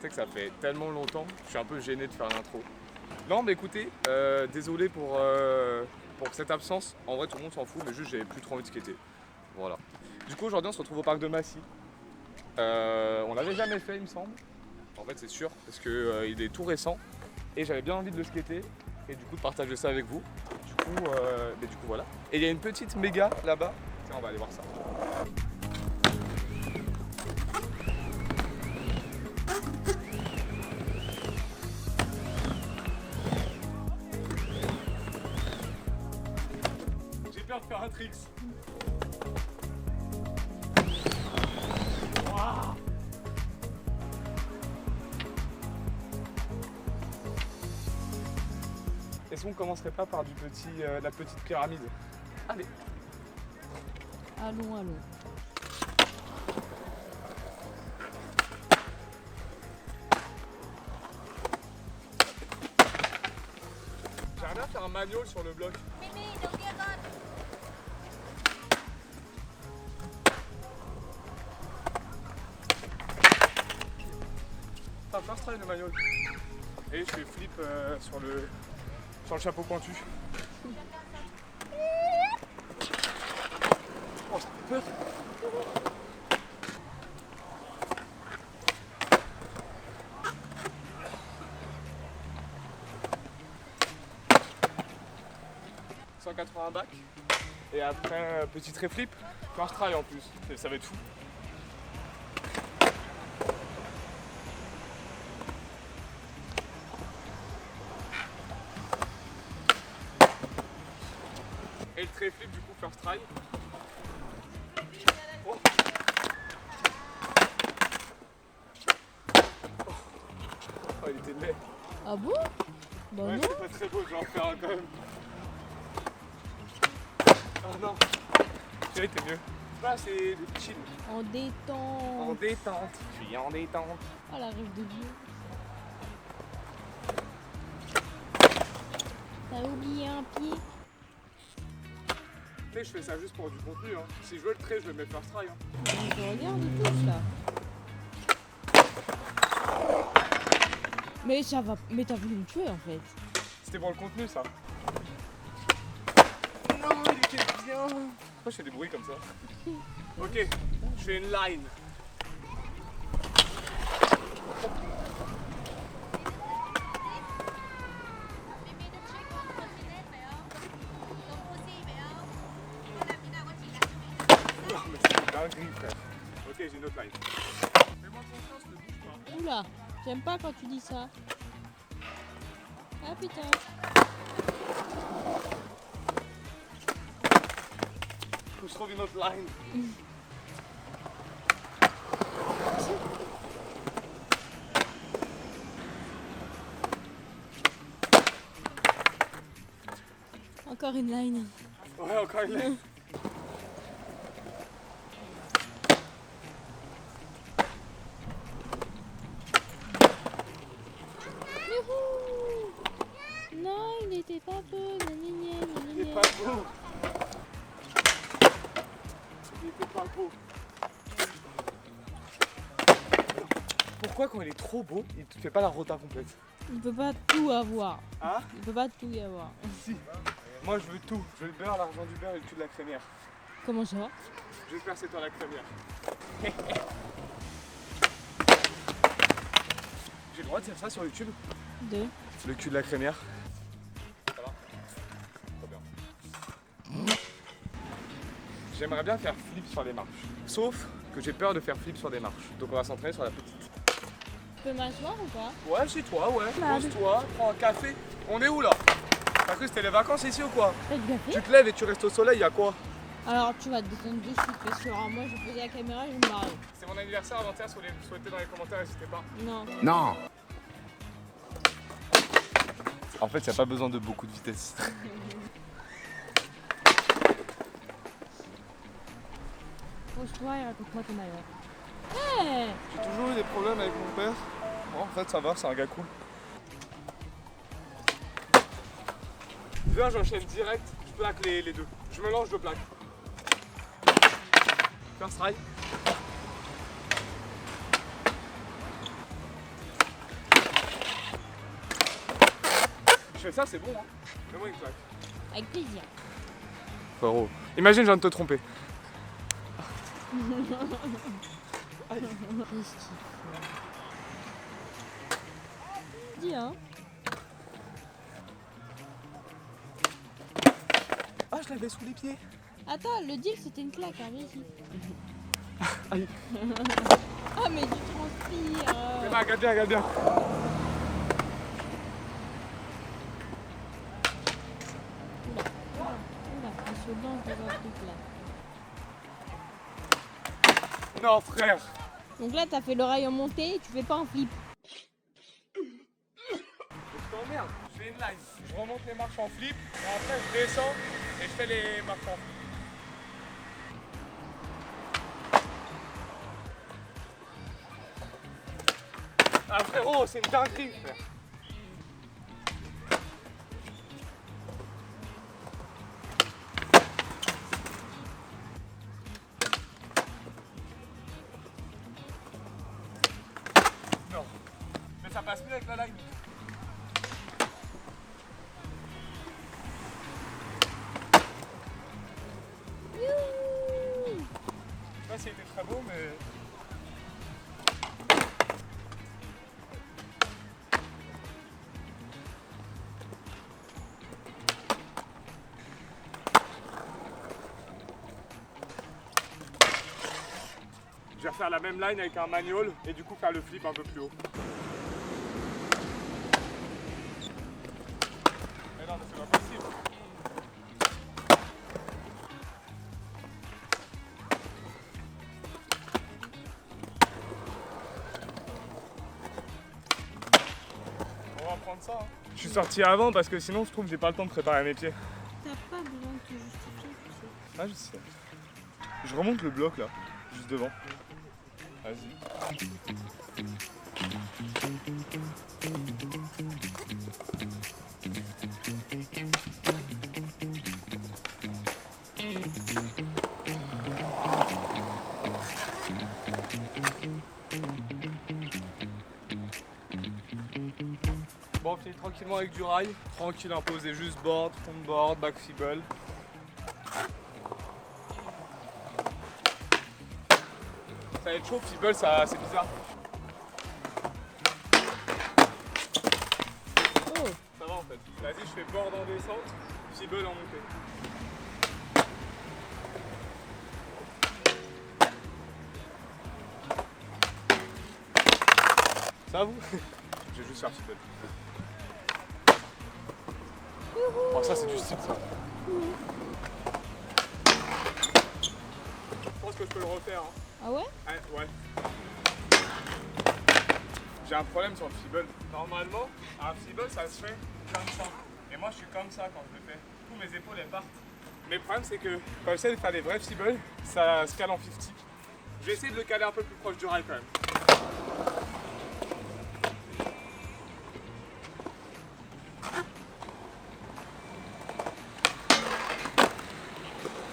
sais que ça fait tellement longtemps, je suis un peu gêné de faire l'intro. Non mais écoutez, désolé pour cette absence. En vrai tout le monde s'en fout, mais juste j'avais plus trop envie de skater. Voilà. Du coup aujourd'hui on se retrouve au parc de Massy. On l'avait jamais fait il me semble. En fait c'est sûr, parce que il est tout récent. Et j'avais bien envie de le skater. Et du coup de partager ça avec vous. Du coup voilà. Et il y a une petite méga là-bas. Tiens on va aller voir ça. J'ai peur de faire un tricks. Wow. Est-ce qu'on commencerait pas par la petite pyramide? Allez. Allons. J'aimerais bien faire un manual sur le bloc. Enfin, first try le manual. Et je fais flip sur le chapeau pointu. Oh, ça fait peur. « 180 back et après petit trait flip, first try en plus, et ça va être fou. Et le trait flip du coup first try. Oh. Oh, il était laid. Ah bon? Bah Ouais, non. c'est pas très beau, je vais en faire un quand même. Oh non, celui-là était mieux. Là c'est chill. En détente. En détente, je suis en détente. Ah la rêve de Dieu. T'as oublié un pied? Tu sais, je fais ça juste pour du contenu. Hein. Si je veux le trait, je le mets first try. Hein. Je regarde et tout là. Mais ça va. Mais t'as voulu me tuer en fait. C'était pour le contenu ça. Non, il était bien. Pourquoi je fais des bruits comme ça? Ok, je fais une line. Non mais c'est une dinguerie frère. Ok, j'ai une autre line. Fais-moi confiance, ne bouge pas. Oula, j'aime pas quand tu dis ça. Ah putain. Faut que je trouve une autre line. Encore une line. Ouais, encore une line. Youhou! Non, il n'était pas beau. Il est pas beau. Il était pas beau. Pourquoi quand il est trop beau, il te fait pas la rota complète? Il peut pas tout avoir. Hein? Il peut pas tout y avoir. Si. Moi je veux tout. Je veux le beurre, l'argent du beurre et le cul de la crémière. Comment ça? J'espère que c'est toi la crémière. J'ai le droit de dire ça sur YouTube? Deux. Le cul de la crémière. Ça va? Trop bien. J'aimerais bien faire flip sur les marches. Sauf que j'ai peur de faire flip sur des marches. Donc on va s'entraîner sur la petite. Tu peux m'asseoir ou pas? Ouais, chez toi, ouais. Bah, Pose-toi, prends un café. On est où là? T'as cru que c'était les vacances ici ou quoi? T'as du café? Tu te lèves et tu restes au soleil, y'a quoi? Alors tu vas te détendre de suite parce que alors, moi je vais poser la caméra et je vais me barrer. C'est mon anniversaire avant-hier, si vous voulez me souhaiter dans les commentaires, n'hésitez pas. Non. Non. En fait, il n'y a pas besoin de beaucoup de vitesse. Pose-toi et raconte-moi ton malheur. Hey! J'ai toujours eu des problèmes avec mon père. Bon, en fait, ça va, c'est un gars cool. Viens, j'enchaîne direct. Je plaque les deux. Je me lance, je plaque. First try. fais ça, c'est bon. Hein. Fais-moi une claque. Avec plaisir. Frérot, imagine, je viens de te tromper. Qu'est-ce qu'il faut? Dis, hein. Ah, je l'avais sous les pieds. Attends, le deal c'était une claque, hein, viens ici. Aïe. Ah, mais tu transpires. Mais bah, regarde bien, regarde bien. Oula, on se lance dans un truc là. Non, frère. Donc là, t'as fait l'oreille en montée et tu fais pas un flip. Je t'emmerde. Je fais une line. Je remonte les marches en flip et après je descends et je fais les marches en flip. Ah frérot, c'est une dinguerie, frère. Non. Mais ça passe mieux avec la line. Youhou. Je sais pas s'il était très beau, mais... Je vais refaire la même line avec un manual et du coup faire le flip un peu plus haut. Mais non, mais c'est pas possible. On va prendre ça. Hein. Je suis sorti avant parce que sinon je trouve que j'ai pas le temps de préparer mes pieds. T'as pas besoin de te justifier, tu sais. Ah, je sais. Je remonte le bloc là, juste devant. Vas-y. Bon, on finit tranquillement avec du rail. Tranquille, imposé juste board, front board, back fibble. Ça va être chaud, fibble, ça, c'est bizarre. Oh, Ça va en fait. Vas-y, je fais board en descente, fibble en montée. Ça va vous? Je vais juste faire fibble. Oh, ça c'est du style ça. Je pense que je peux le refaire. Hein. ah ouais? Ouais. J'ai un problème sur le fibble. Normalement, un fibble ça se fait comme ça. Et moi je suis comme ça quand je le fais. Tous mes épaules elles partent. Mais le problème c'est que quand j'essaie de faire des vrais fibbles, ça se cale en 50. Je vais essayer de le caler un peu plus proche du rail quand même.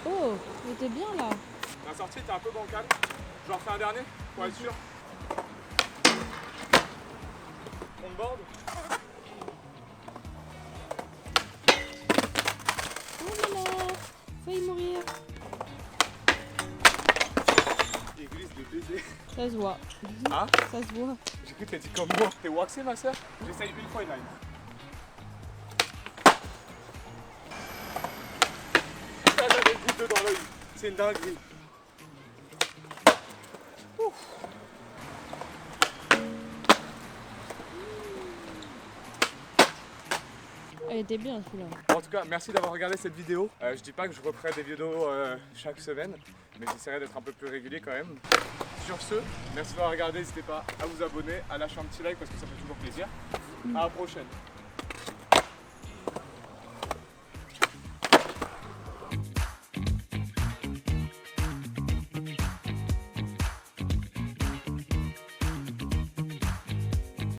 Oh, mais t'es bien là. La sortie était un peu bancale. Je vais en refaire un dernier pour être sûr. On board. Oh là là, failli mourir. Église de baiser. Ça se voit. Hein? Ça se voit. J'ai cru que t'as dit comme moi. T'es waxé ma soeur? J'essaye une fois une line. Putain, j'avais le goutte dans l'œil. C'est une dinguerie. Ouf. Elle était bien celui-là. En tout cas, merci d'avoir regardé cette vidéo. Je dis pas que je referai des vidéos chaque semaine, mais j'essaierai d'être un peu plus régulier quand même. Sur ce, merci d'avoir regardé. N'hésitez pas à vous abonner, à lâcher un petit like parce que ça fait toujours plaisir. À la prochaine.